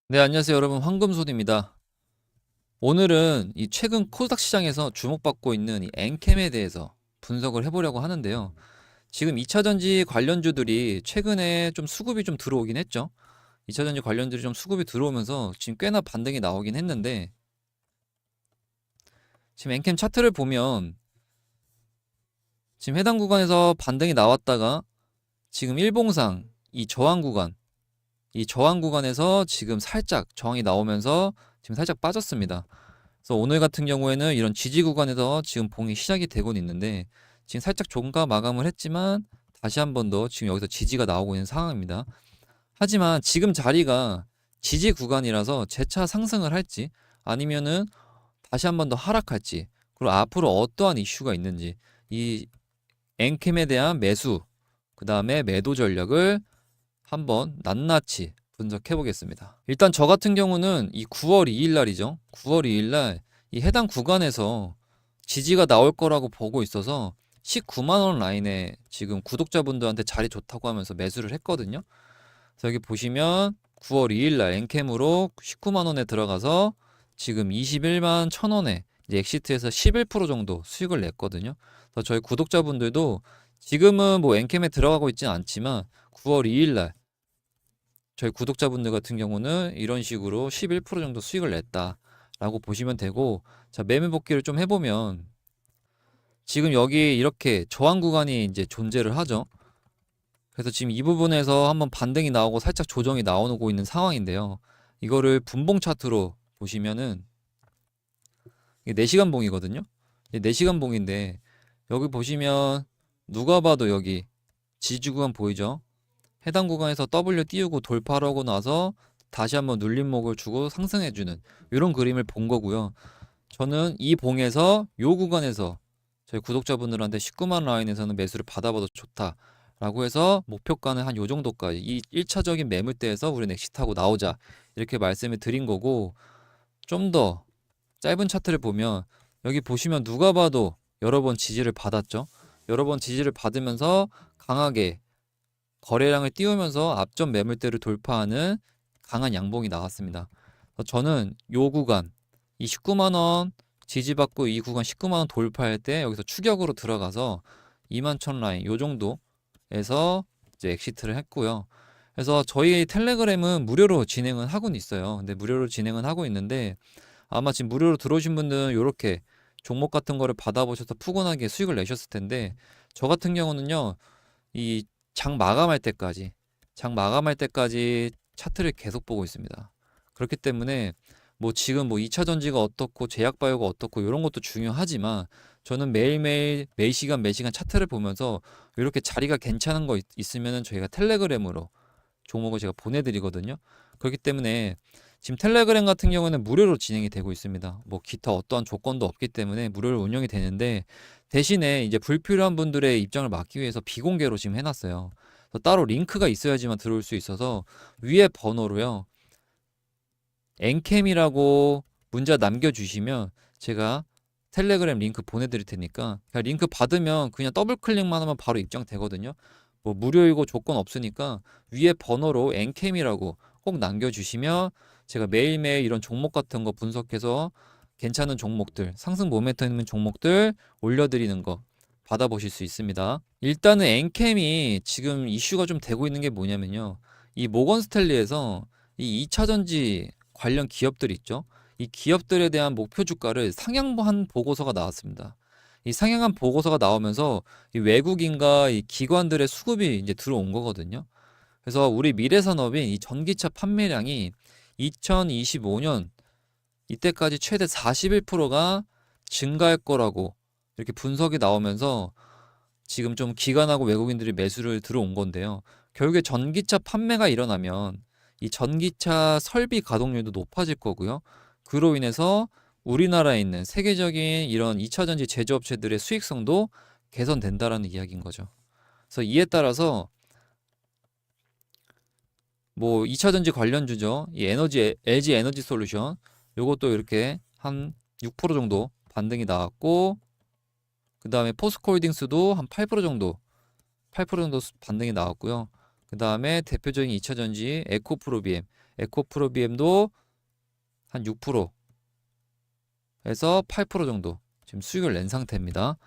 네, 안녕하세요, 여러분. 황금손입니다. 오늘은 이 최근 코스닥 시장에서 주목받고 있는 이 엔캠에 대해서 분석을 해보려고 하는데요. 지금 2차전지 관련주들이 최근에 좀 수급이 좀 들어오긴 했죠. 2차전지 관련주들이 좀 수급이 들어오면서 지금 꽤나 반등이 나오긴 했는데, 지금 엔캠 차트를 보면 지금 해당 구간에서 반등이 나왔다가 지금 일봉상 이 저항 구간에서 지금 살짝 저항이 나오면서 지금 살짝 빠졌습니다. 그래서 오늘 같은 경우에는 이런 지지 구간에서 지금 봉이 시작이 되곤 있는데, 지금 살짝 종가 마감을 했지만 다시 한 번 더 지금 여기서 지지가 나오고 있는 상황입니다. 하지만 지금 자리가 지지 구간이라서 재차 상승을 할지 아니면은 다시 한 번 더 하락할지, 그리고 앞으로 어떠한 이슈가 있는지, 이 엔캠에 대한 매수 그 다음에 매도 전략을 한번 낱낱이 분석해 보겠습니다. 일단 저 같은 경우는 이 9월 2일 날이죠. 9월 2일 날 이 해당 구간에서 지지가 나올 거라고 보고 있어서 19만 원 라인에 지금 구독자분들한테 자리 좋다고 하면서 매수를 했거든요. 그래서 여기 보시면 9월 2일 날 엔캠으로 19만 원에 들어가서 지금 21만 1,000원에 이제 엑시트에서 11% 정도 수익을 냈거든요. 그래서 저희 구독자분들도 지금은 뭐 엔캠에 들어가고 있지는 않지만 9월 2일 날 저희 구독자분들 같은 경우는 이런 식으로 11% 정도 수익을 냈다라고 보시면 되고, 자, 매매 복귀를 좀 해보면 지금 여기 이렇게 저항 구간이 이제 존재를 하죠. 그래서 지금 이 부분에서 한번 반등이 나오고 살짝 조정이 나오고 있는 상황인데요. 이거를 분봉 차트로 보시면은 이게 4시간 봉이거든요. 4시간 봉인데 여기 보시면 누가 봐도 여기 지지 구간 보이죠? 해당 구간에서 W 띄우고 돌파를 하고 나서 다시 한번 눌림목을 주고 상승해주는 이런 그림을 본 거고요. 저는 이 봉에서 요 구간에서 저희 구독자분들한테 19만 라인에서는 매수를 받아봐도 좋다라고 해서 목표가는 한 요 정도까지, 이 1차적인 매물대에서 우리는 엑시트하고 나오자, 이렇게 말씀을 드린 거고, 좀 더 짧은 차트를 보면 여기 보시면 누가 봐도 여러 번 지지를 받았죠. 여러 번 지지를 받으면서 강하게 거래량을 띄우면서 앞전 매물대를 돌파하는 강한 양봉이 나왔습니다. 저는 요 구간, 이 19만 원 지지받고 이 구간 19만 원 돌파할 때 여기서 추격으로 들어가서 2만 1천 라인 요 정도에서 이제 엑시트를 했고요. 그래서 저희 텔레그램은 무료로 진행은 하고는 있어요. 근데 무료로 진행은 하고 있는데, 아마 지금 무료로 들어오신 분들은 이렇게 종목 같은 거를 받아보셔서 푸근하게 수익을 내셨을 텐데, 저 같은 경우는요, 이 장 마감할 때까지 차트를 계속 보고 있습니다. 그렇기 때문에 뭐 지금 뭐 2차 전지가 어떻고 제약 바이오가 어떻고 이런 것도 중요하지만, 저는 매일매일 매 시간 차트를 보면서 이렇게 자리가 괜찮은 거 있으면은 저희가 텔레그램으로 종목을 제가 보내드리거든요. 그렇기 때문에 지금 텔레그램 같은 경우는 무료로 진행이 되고 있습니다. 뭐 기타 어떠한 조건도 없기 때문에 무료로 운영이 되는데, 대신에 이제 불필요한 분들의 입장을 막기 위해서 비공개로 지금 해놨어요. 그래서 따로 링크가 있어야지만 들어올 수 있어서 위에 번호로요, 엔캠이라고 문자 남겨주시면 제가 텔레그램 링크 보내드릴 테니까, 그냥 링크 받으면 그냥 더블 클릭만 하면 바로 입장되거든요. 뭐 무료이고 조건 없으니까 위에 번호로 엔캠이라고 꼭 남겨주시면 제가 매일매일 이런 종목 같은 거 분석해서 괜찮은 종목들, 상승 모멘텀 있는 종목들 올려드리는 거 받아보실 수 있습니다. 일단은 엔캠이 지금 이슈가 좀 되고 있는 게 뭐냐면요, 이 모건 스탠리에서 이 2차전지 관련 기업들 있죠. 이 기업들에 대한 목표 주가를 상향한 보고서가 나왔습니다. 이 상향한 보고서가 나오면서 이 외국인과 이 기관들의 수급이 이제 들어온 거거든요. 그래서 우리 미래산업인 이 전기차 판매량이 2025년 이때까지 최대 41%가 증가할 거라고 이렇게 분석이 나오면서 지금 좀 기관하고 외국인들이 매수를 들어온 건데요. 결국에 전기차 판매가 일어나면 이 전기차 설비 가동률도 높아질 거고요. 그로 인해서 우리나라에 있는 세계적인 이런 2차전지 제조업체들의 수익성도 개선된다라는 이야기인 거죠. 그래서 이에 따라서 뭐 2차전지 관련주죠. 이 LG 에너지 솔루션 요것도 이렇게 한 6% 정도 반등이 나왔고, 그 다음에 포스코홀딩스도 한 8% 정도 8% 정도 반등이 나왔고요. 그 다음에 대표적인 2차전지 에코프로비엠. 에코프로비엠도 한 6%에서 8% 정도 지금 수익을 낸 상태입니다.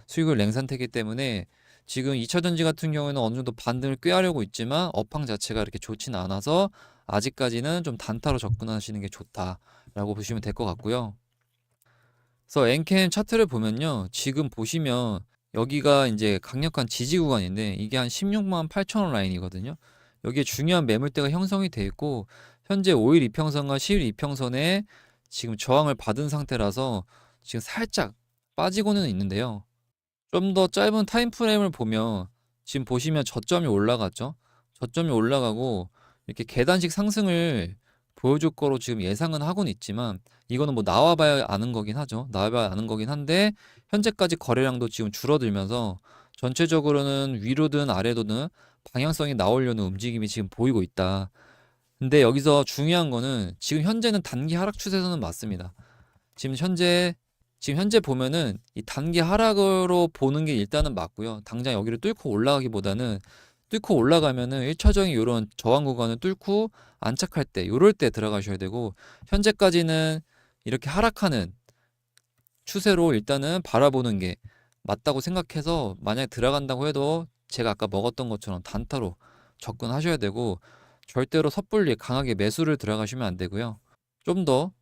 수익을 낸 상태이기 때문에 지금 2차전지 같은 경우에는 어느 정도 반등을 꾀하려고 있지만 업황 자체가 이렇게 좋지는 않아서 아직까지는 좀 단타로 접근하시는 게 좋다라고 보시면 될 것 같고요. 그래서 엔캠 차트를 보면요. 지금 보시면 여기가 이제 강력한 지지 구간인데 이게 한 16만 8천 원 라인이거든요. 여기에 중요한 매물대가 형성이 돼 있고 현재 5일 이평선과 10일 이평선에 지금 저항을 받은 상태라서 지금 살짝 빠지고는 있는데요. 좀 더 짧은 타임 프레임을 보면 지금 보시면 저점이 올라갔죠. 저점이 올라가고 이렇게 계단식 상승을 보여줄 거로 지금 예상은 하고는 있지만 이거는 뭐 나와봐야 아는 거긴 하죠. 나와봐야 아는 거긴 한데 현재까지 거래량도 지금 줄어들면서 전체적으로는 위로든 아래로든 방향성이 나오려는 움직임이 지금 보이고 있다. 근데 여기서 중요한 거는 지금 현재는 단기 하락 추세선은 맞습니다. 지금 현재 보면은 이 단기 하락으로 보는 게 일단은 맞고요. 당장 여기를 뚫고 올라가기보다는 뚫고 올라가면은 1차적인 이런 저항 구간을 뚫고 안착할 때 요럴 때 들어가셔야 되고 현재까지는 이렇게 하락하는 추세로 일단은 바라보는 게 맞다고 생각해서 만약에 들어간다고 해도 제가 아까 먹었던 것처럼 단타로 접근하셔야 되고 절대로 섣불리 강하게 매수를 들어가시면 안 되고요. 좀 더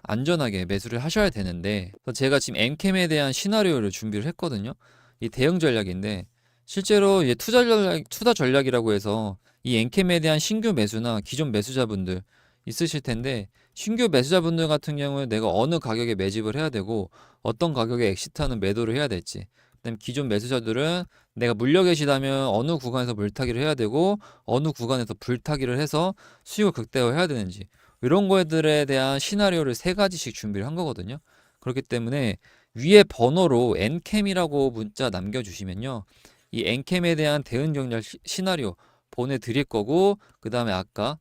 안전하게 매수를 하셔야 되는데 제가 지금 엔캠에 대한 시나리오를 준비를 했거든요. 이 대응 전략인데 실제로 이제 투자 전략이라고 해서 이 엔캠에 대한 신규 매수나 기존 매수자분들 있으실 텐데 신규 매수자분들 같은 경우에 내가 어느 가격에 매집을 해야 되고 어떤 가격에 엑시트하는 매도를 해야 될지 그다음에 기존 매수자들은 내가 물려 계시다면 어느 구간에서 물타기를 해야 되고 어느 구간에서 불타기를 해서 수익을 극대화해야 되는지 이런 거들에 대한 시나리오를 3가지씩 준비를 한 거거든요. 그렇기 때문에 위에 번호로 엔캠이라고 문자 남겨주시면요. 이 엔캠에 대한 대응 전략 시나리오 보내드릴 거고 그 다음에 아까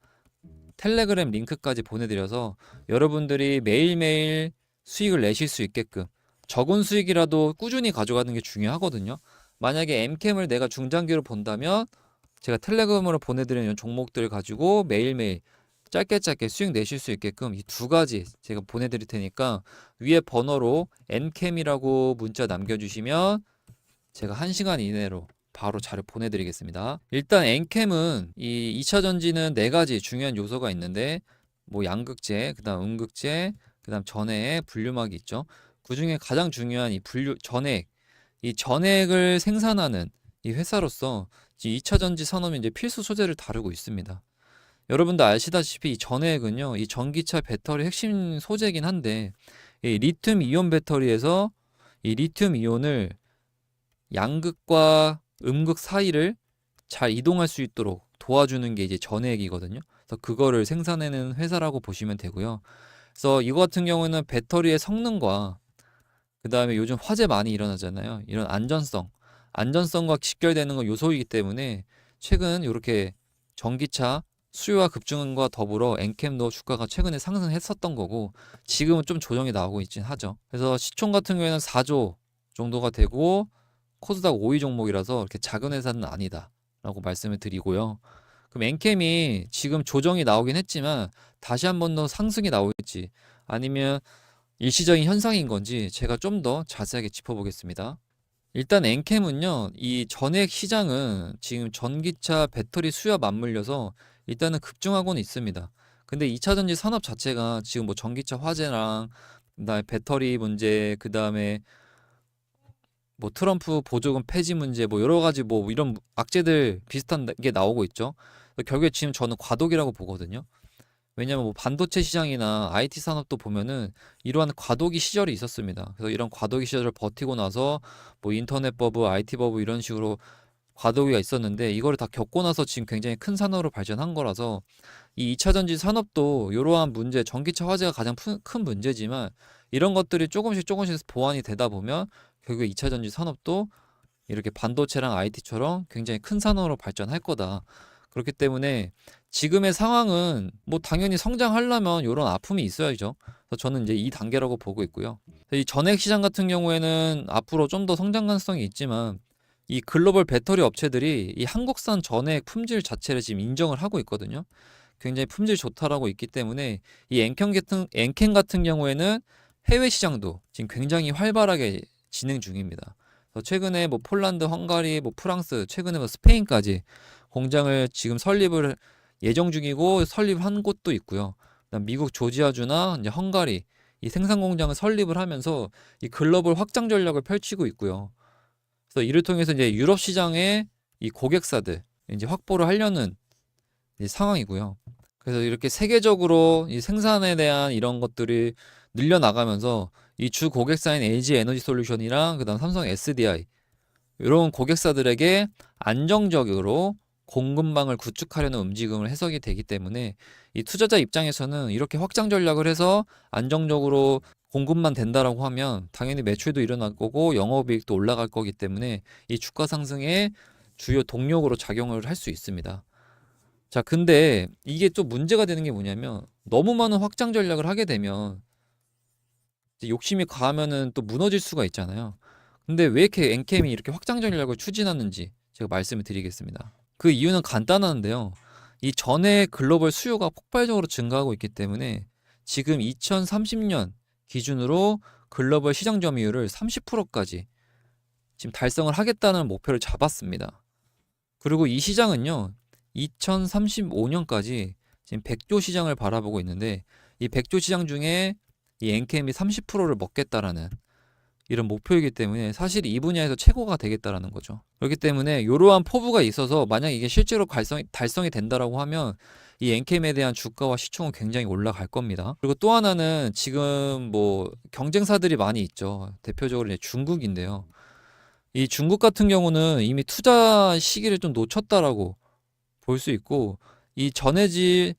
텔레그램 링크까지 보내드려서 여러분들이 매일매일 수익을 내실 수 있게끔 적은 수익이라도 꾸준히 가져가는 게 중요하거든요. 만약에 엔캠을 내가 중장기로 본다면 제가 텔레그램으로 보내드리는 종목들을 가지고 매일매일 짧게 수익 내실 수 있게끔 이 2가지 제가 보내드릴 테니까 위에 번호로 엔캠이라고 문자 남겨주시면 제가 1시간 이내로 바로 자료 보내드리겠습니다. 일단 엔캠은 이 2차 전지는 4가지 중요한 요소가 있는데 뭐 양극재, 그다음 음극재, 그다음 전해액, 분류막이 있죠. 그 중에 가장 중요한 이 전해액, 이 전해액을 생산하는 이 회사로서 2차 전지 산업이 이제 필수 소재를 다루고 있습니다. 여러분도 아시다시피 이 전해액은요, 이 전기차 배터리 핵심 소재이긴 한데 이 리튬 이온 배터리에서 이 리튬 이온을 양극과 음극 사이를 잘 이동할 수 있도록 도와주는 게 이제 전해액이거든요. 그래서 그거를 생산해내는 회사라고 보시면 되고요. 그래서 이거 같은 경우는 배터리의 성능과 그 다음에 요즘 화재 많이 일어나잖아요. 이런 안전성과 직결되는 건 요소이기 때문에 최근 이렇게 전기차 수요와 급증과 더불어 엔캠도 주가가 최근에 상승했었던 거고 지금은 좀 조정이 나오고 있긴 하죠. 그래서 시총 같은 경우에는 4조 정도가 되고 코스닥 5위 종목이라서 이렇게 작은 회사는 아니다라고 말씀을 드리고요. 그럼 엔캠이 지금 조정이 나오긴 했지만 다시 한 번 더 상승이 나올지 아니면 일시적인 현상인 건지 제가 좀 더 자세하게 짚어보겠습니다. 일단 엔캠은요, 이 전액 시장은 지금 전기차 배터리 수요와 맞물려서 일단은 급증하고는 있습니다. 근데 2차 전지 산업 자체가 지금 뭐 전기차 화재랑 그다음에 배터리 문제, 그다음에 뭐 트럼프 보조금 폐지 문제, 뭐 여러 가지 뭐 이런 악재들 비슷한 게 나오고 있죠. 결국에 지금 저는 과도기라고 보거든요. 왜냐면 뭐 반도체 시장이나 IT 산업도 보면은 이러한 과도기 시절이 있었습니다. 그래서 이런 과도기 시절을 버티고 나서 뭐 인터넷 버브, IT 버브 이런 식으로 과도기가 있었는데 이거를 다 겪고 나서 지금 굉장히 큰 산업으로 발전한 거라서 이 2차 전지 산업도 이러한 문제, 전기차 화재가 가장 큰 문제지만 이런 것들이 조금씩 보완이 되다 보면 결국에 2차 전지 산업도 이렇게 반도체랑 IT처럼 굉장히 큰 산업으로 발전할 거다. 그렇기 때문에 지금의 상황은 뭐 당연히 성장하려면 이런 아픔이 있어야죠. 그래서 저는 이제 이 단계라고 보고 있고요. 이 전액 시장 같은 경우에는 앞으로 좀 더 성장 가능성이 있지만 이 글로벌 배터리 업체들이 이 한국산 전액 품질 자체를 지금 인정을 하고 있거든요. 굉장히 품질 좋다라고 있기 때문에 이 엔캔 같은 경우에는 해외 시장도 지금 굉장히 활발하게 진행 중입니다. 그래서 최근에 뭐 폴란드, 헝가리, 뭐 프랑스, 최근에 뭐 스페인까지 공장을 지금 설립을 예정 중이고 설립한 곳도 있고요. 그다음 미국 조지아주나 이제 헝가리 이 생산 공장을 설립을 하면서 이 글로벌 확장 전략을 펼치고 있고요. 그래서 이를 통해서 이제 유럽 시장의 이 고객사들 이제 확보를 하려는 이 상황이고요. 그래서 이렇게 세계적으로 이 생산에 대한 이런 것들이 늘려나가면서 이 주 고객사인 LG 에너지 솔루션이랑 그다음 삼성 SDI 이런 고객사들에게 안정적으로 공급망을 구축하려는 움직임을 해석이 되기 때문에 이 투자자 입장에서는 이렇게 확장 전략을 해서 안정적으로 공급만 된다라고 하면 당연히 매출도 일어날 거고 영업이익도 올라갈 거기 때문에 이 주가 상승의 주요 동력으로 작용을 할 수 있습니다. 자, 근데 이게 또 문제가 되는 게 뭐냐면 너무 많은 확장 전략을 하게 되면 이제 욕심이 과하면은 또 무너질 수가 있잖아요. 근데 왜 이렇게 엔캠이 이렇게 확장 전략을 추진하는지 제가 말씀을 드리겠습니다. 그 이유는 간단한데요. 이 전에 글로벌 수요가 폭발적으로 증가하고 있기 때문에 지금 2030년 기준으로 글로벌 시장 점유율을 30%까지 지금 달성을 하겠다는 목표를 잡았습니다. 그리고 이 시장은요, 2035년까지 지금 100조 시장을 바라보고 있는데 이 100조 시장 중에 이 엔캠이 30%를 먹겠다라는 이런 목표이기 때문에 사실 이 분야에서 최고가 되겠다라는 거죠. 그렇기 때문에 이러한 포부가 있어서 만약 이게 실제로 달성이 된다라고 하면 이 엔캠에 대한 주가와 시총은 굉장히 올라갈 겁니다. 그리고 또 하나는 지금 뭐 경쟁사들이 많이 있죠. 대표적으로 이제 중국인데요. 이 중국 같은 경우는 이미 투자 시기를 좀 놓쳤다라고 볼 수 있고 이 전해질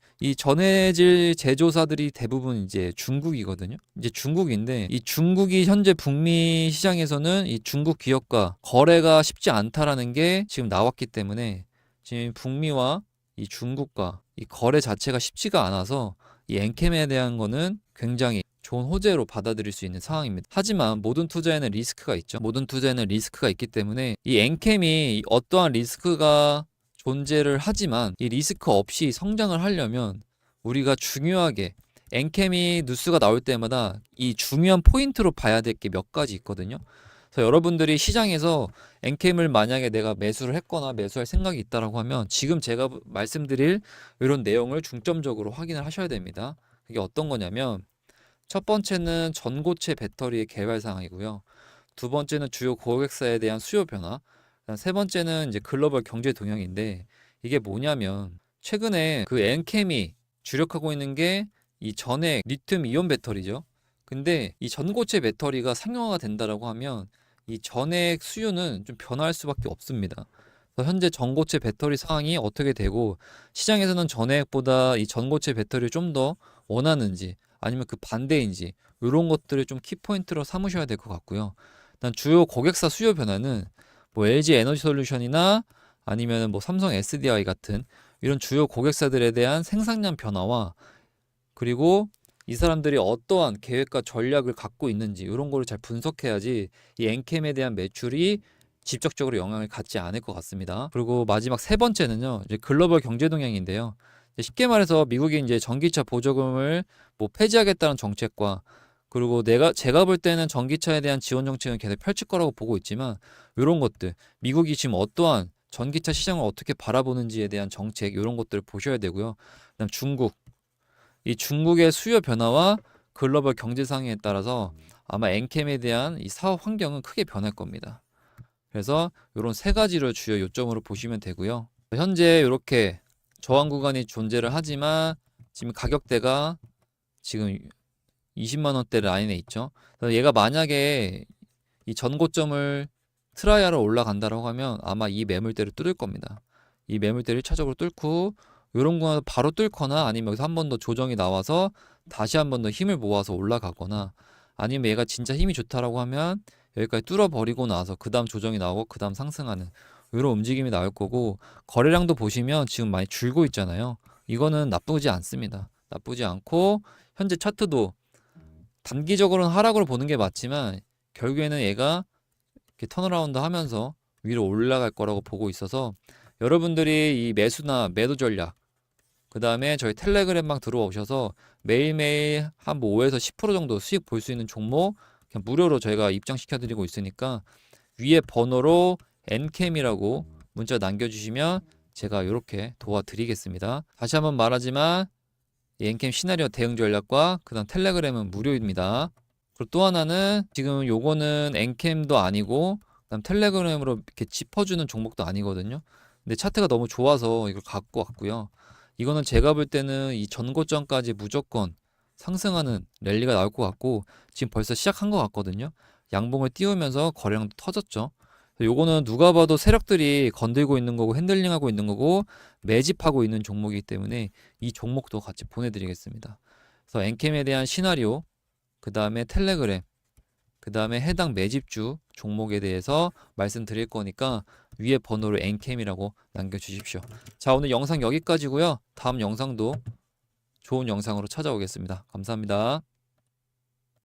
제조사들이 대부분 이제 중국이거든요. 이제 중국인데 이 중국이 현재 북미 시장에서는 이 중국 기업과 거래가 쉽지 않다라는 게 지금 나왔기 때문에 지금 북미와 이 중국과 이 거래 자체가 쉽지가 않아서 이 엔캠에 대한 거는 굉장히 좋은 호재로 받아들일 수 있는 상황입니다. 하지만 모든 투자에는 리스크가 있죠. 모든 투자에는 리스크가 있기 때문에 이 엔캠이 어떠한 리스크가 존재를 하지만 이 리스크 없이 성장을 하려면 우리가 중요하게 엔캠이 뉴스가 나올 때마다 이 중요한 포인트로 봐야 될 게 몇 가지 있거든요. 그래서 여러분들이 시장에서 엔캠을 만약에 내가 매수를 했거나 매수할 생각이 있다라고 하면 지금 제가 말씀드릴 이런 내용을 중점적으로 확인을 하셔야 됩니다. 그게 어떤 거냐면 첫 번째는 전고체 배터리의 개발 상황이고요. 두 번째는 주요 고객사에 대한 수요 변화. 세 번째는 이제 글로벌 경제 동향인데 이게 뭐냐면 최근에 그 엔캠이 주력하고 있는 게 이 전액 리튬 이온 배터리죠. 근데 이 전고체 배터리가 상용화가 된다라고 하면 이 전액 수요는 좀 변화할 수밖에 없습니다. 그래서 현재 전고체 배터리 상황이 어떻게 되고 시장에서는 전액보다 이 전고체 배터리를 좀 더 원하는지 아니면 그 반대인지 이런 것들을 좀 키포인트로 삼으셔야 될 것 같고요. 일단 주요 고객사 수요 변화는 뭐 LG 에너지 솔루션이나 아니면 뭐 삼성 SDI 같은 이런 주요 고객사들에 대한 생산량 변화와 그리고 이 사람들이 어떠한 계획과 전략을 갖고 있는지 이런 거를 잘 분석해야지 이 엔캠에 대한 매출이 직접적으로 영향을 갖지 않을 것 같습니다. 그리고 마지막 세 번째는요, 이제 글로벌 경제 동향인데요. 쉽게 말해서 미국이 이제 전기차 보조금을 뭐 폐지하겠다는 정책과 그리고 제가 볼 때는 전기차에 대한 지원 정책은 계속 펼칠 거라고 보고 있지만 이런 것들 미국이 지금 어떠한 전기차 시장을 어떻게 바라보는지에 대한 정책 이런 것들을 보셔야 되고요. 그다음 이 중국의 수요 변화와 글로벌 경제 상황에 따라서 아마 엔캠에 대한 이 사업 환경은 크게 변할 겁니다. 그래서 이런 세 가지를 주요 요점으로 보시면 되고요. 현재 이렇게 저항 구간이 존재를 하지만 지금 가격대가 지금 20만 원대 라인에 있죠. 그래서 얘가 만약에 이 전고점을 트라이하러 올라간다라고 하면 아마 이 매물대를 뚫을 겁니다. 이 매물대를 1차적으로 뚫고 이런 구간을 바로 뚫거나 아니면 여기서 한 번 더 조정이 나와서 다시 한 번 더 힘을 모아서 올라가거나 아니면 얘가 진짜 힘이 좋다라고 하면 여기까지 뚫어버리고 나서 그 다음 조정이 나오고 그 다음 상승하는 이런 움직임이 나올 거고 거래량도 보시면 지금 많이 줄고 있잖아요. 이거는 나쁘지 않습니다. 나쁘지 않고 현재 차트도 단기적으로는 하락으로 보는 게 맞지만 결국에는 얘가 이렇게 턴어라운드 하면서 위로 올라갈 거라고 보고 있어서 여러분들이 이 매수나 매도 전략 그 다음에 저희 텔레그램방 들어오셔서 매일매일 한 뭐 5에서 10% 정도 수익 볼 수 있는 종목 그냥 무료로 저희가 입장시켜 드리고 있으니까 위에 번호로 N캠이라고 문자 남겨주시면 제가 이렇게 도와드리겠습니다. 다시 한번 말하지만 이 N캠 시나리오 대응 전략과 그 다음 텔레그램은 무료입니다. 그리고 또 하나는 지금 요거는 N캠도 아니고 그다음 텔레그램으로 이렇게 짚어주는 종목도 아니거든요. 근데 차트가 너무 좋아서 이걸 갖고 왔고요. 이거는 제가 볼 때는 이 전고점까지 무조건 상승하는 랠리가 나올 것 같고 지금 벌써 시작한 것 같거든요. 양봉을 띄우면서 거래량도 터졌죠. 요거는 누가 봐도 세력들이 건들고 있는 거고 핸들링하고 있는 거고 매집하고 있는 종목이기 때문에 이 종목도 같이 보내드리겠습니다. 그래서 엔캠에 대한 시나리오, 그 다음에 텔레그램, 그 다음에 해당 매집주 종목에 대해서 말씀드릴 거니까 위에 번호로 엔캠이라고 남겨주십시오. 자, 오늘 영상 여기까지고요. 다음 영상도 좋은 영상으로 찾아오겠습니다. 감사합니다.